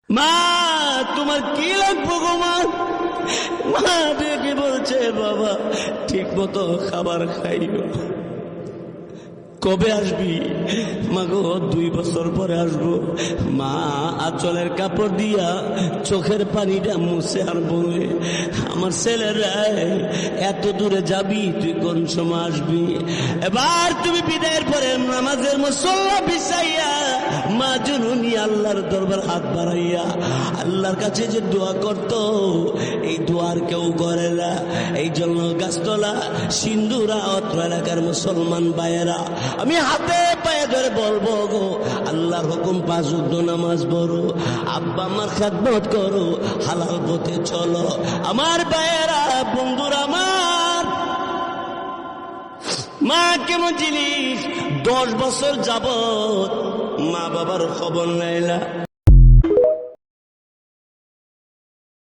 মা তোমার কি লাগবো গো মা? মা ডেকে বলছে, বাবা ঠিক মতো খাবার খাইও। কবে আসবি? মা গো 2 বছর পরে আসবো। মা আঁচলের কাপড় দিয়া চোখের পানিটা মুছে আর বলে, আমার ছেলেরা এত দূরে যাবি, তুই কোন সময় আসবি? এবার তুমি বিদায়ের পরে নামাজের মুসল্লা বিছাইয়া মা জননী আল্লাহর দরবার হাত বাড়াইয়া আল্লাহর কাছে যে দোয়া করত, এই দোয়ার কেউ করে না। এই জন্য গাছতলা সিন্ধুরা অত্র এলাকার মুসলমান ভাইয়েরা, আমি হাতে পায়ে ধরে বলবো গো, আল্লাহর হুকুম 5 ওয়াক্ত নামাজ পড়ো, আব্বা আমার খেদমত করো, হালাল পথে চলো। আমার ভাইয়েরা, বন্ধুরা, আমার মা কেমন জিনিস, 10 বছর যাবত মা বাবার খবর নেয় না।